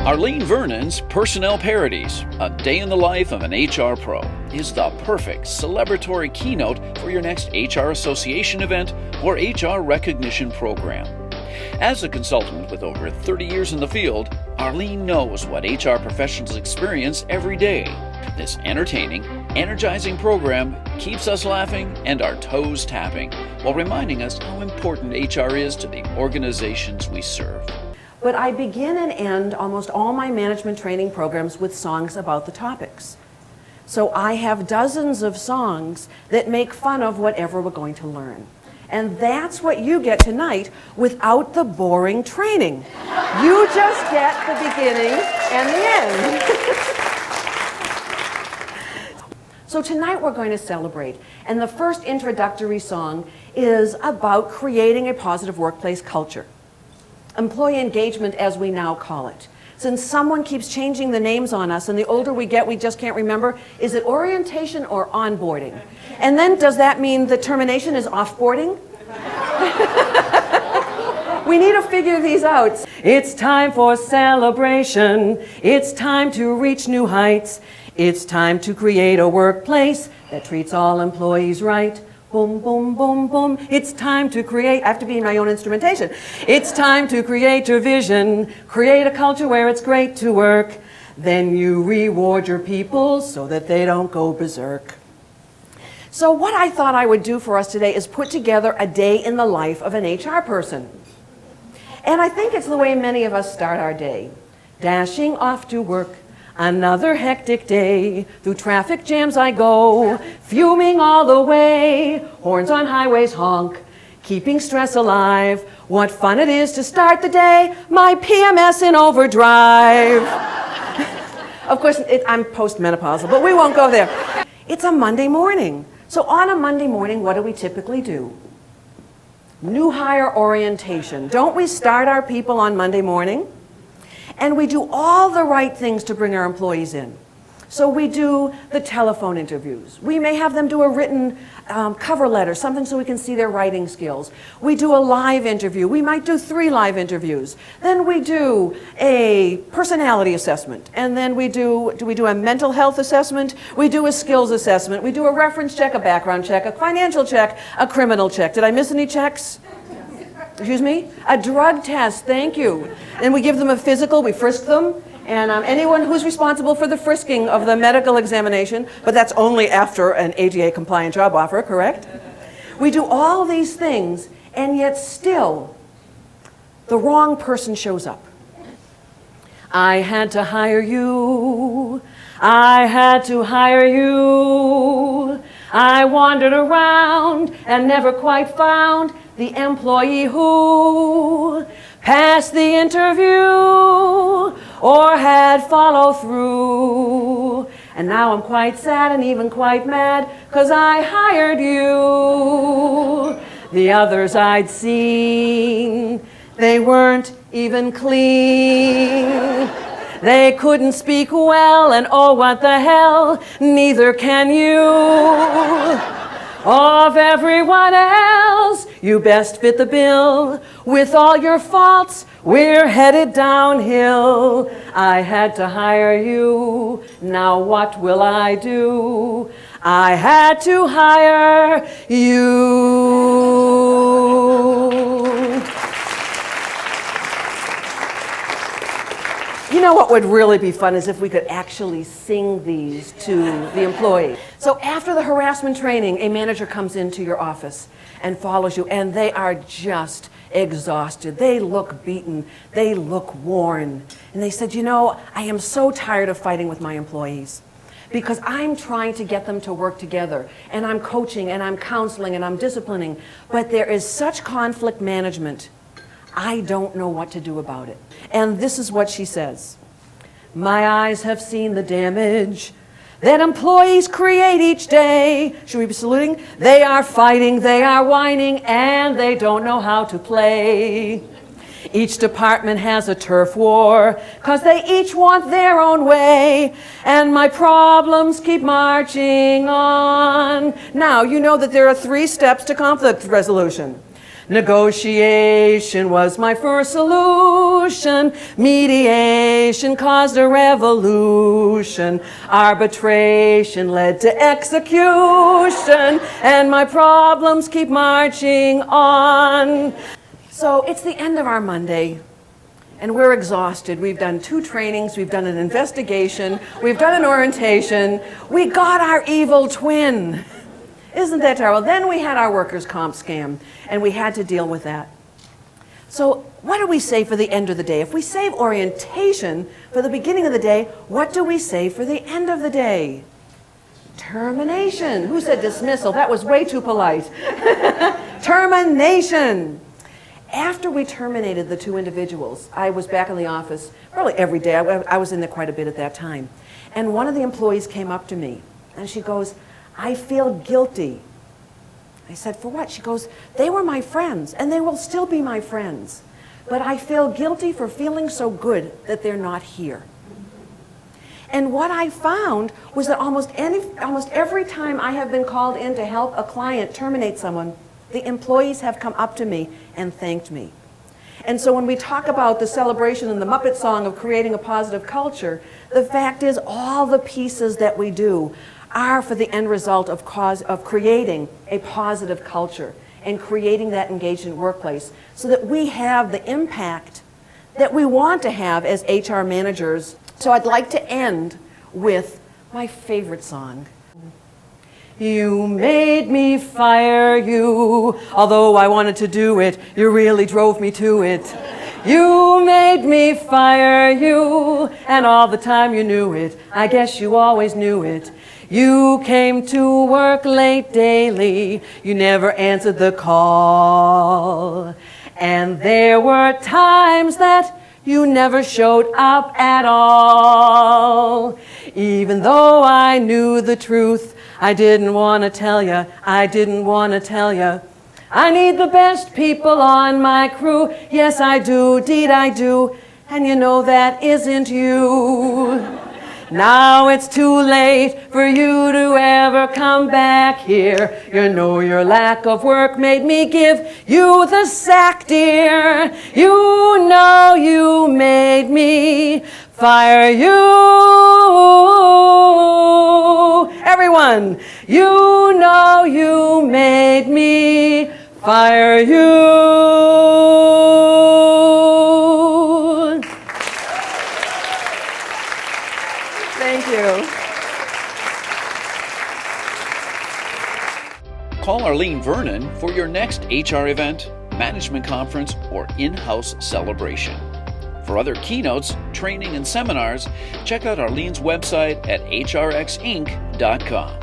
Arlene Vernon's Personnel Parodies, A Day in the Life of an HR Pro, is the perfect celebratory keynote for your next HR Association event or HR recognition program. As a consultant with over 30 years in the field, Arlene knows what HR professionals experience every day. This entertaining, energizing program keeps us laughing and our toes tapping while reminding us how important HR is to the organizations we serve. But I begin and end almost all my management training programs with songs about the topics. So I have dozens of songs that make fun of whatever we're going to learn. And that's what you get tonight without the boring training. You just get the beginning and the end. So tonight we're going to celebrate. And the first introductory song is about creating a positive workplace culture. Employee engagement, as we now call it. Since someone keeps changing the names on us, and the older we get, we just can't remember, is it orientation or onboarding? And then does that mean the termination is offboarding? We need to figure these out. It's time for celebration. It's time to reach new heights. It's time to create a workplace that treats all employees right. Boom, boom, boom, boom. It's time to create, I have to be in my own instrumentation. It's time to create your vision, create a culture where it's great to work. Then you reward your people so that they don't go berserk. So what I thought I would do for us today is put together a day in the life of an HR person. And I think it's the way many of us start our day. Dashing off to work. Another hectic day, through traffic jams I go, fuming all the way, horns on highways honk, keeping stress alive. What fun it is to start the day, my PMS in overdrive. Of course, I'm postmenopausal, but we won't go there. It's a Monday morning. So on a Monday morning, what do we typically do? New hire orientation. Don't we start our people on Monday morning? And we do all the right things to bring our employees in. So we do the telephone interviews. We may have them do a written cover letter, something so we can see their writing skills. We do a live interview. We might do 3 live interviews. Then we do a personality assessment. And then we do we do a mental health assessment? We do a skills assessment. We do a reference check, a background check, a financial check, a criminal check. Did I miss any checks? Excuse me? A drug test, thank you. And we give them a physical, we frisk them, and anyone who's responsible for the frisking of the medical examination, but that's only after an ADA compliant job offer, correct? We do all these things, and yet still, the wrong person shows up. I had to hire you. I had to hire you. I wandered around and never quite found the employee who passed the interview or had follow through. And now I'm quite sad and even quite mad 'cause I hired you. The others I'd seen, they weren't even clean. They couldn't speak well, and oh, what the hell, neither can you. Of everyone else, you best fit the bill. With all your faults, we're headed downhill. I had to hire you, now what will I do? I had to hire you. You know what would really be fun is if we could actually sing these to the employee. So after the harassment training, a manager comes into your office and follows you, and they are just exhausted. They look beaten. They look worn. And they said, you know, I am so tired of fighting with my employees because I'm trying to get them to work together, and I'm coaching, and I'm counseling, and I'm disciplining, but there is such conflict management. I don't know what to do about it. And this is what she says. My eyes have seen the damage that employees create each day. Should we be saluting? They are fighting, they are whining, and they don't know how to play. Each department has a turf war, 'cause they each want their own way, and my problems keep marching on. Now, you know that there are 3 steps to conflict resolution. Negotiation was my first solution. Mediation caused a revolution. Arbitration led to execution. And my problems keep marching on. So it's the end of our Monday. And we're exhausted. We've done 2 trainings, we've done an investigation, we've done an orientation, we got our evil twin. Isn't that terrible? Then we had our workers' comp scam, and we had to deal with that. So what do we say for the end of the day? If we save orientation for the beginning of the day, what do we say for the end of the day? Termination. Who said dismissal? That was way too polite. Termination. After we terminated the 2 individuals, I was back in the office probably every day. I was in there quite a bit at that time. And one of the employees came up to me, and she goes, "I feel guilty." I said, "For what?" She goes, "They were my friends, and they will still be my friends. But I feel guilty for feeling so good that they're not here." And what I found was that almost every time I have been called in to help a client terminate someone, the employees have come up to me and thanked me. And so when we talk about the celebration and the Muppet song of creating a positive culture, the fact is all the pieces that we do are for the end result of creating a positive culture and creating that engaged workplace so that we have the impact that we want to have as HR managers. So I'd like to end with my favorite song. You made me fire you, although I wanted to do it, you really drove me to it. You made me fire you, and all the time you knew it, I guess you always knew it. You came to work late daily, you never answered the call. And there were times that you never showed up at all. Even though I knew the truth, I didn't want to tell you, I didn't want to tell you. I need the best people on my crew. Yes, I do, deed I do. And you know that isn't you. Now it's too late for you to ever come back here. You know your lack of work made me give you the sack, dear. You know you made me fire you. Everyone, you know you made me fire you. Thank you. Call Arlene Vernon for your next HR event, management conference, or in-house celebration. For other keynotes, training, and seminars, check out Arlene's website at hrxinc.com.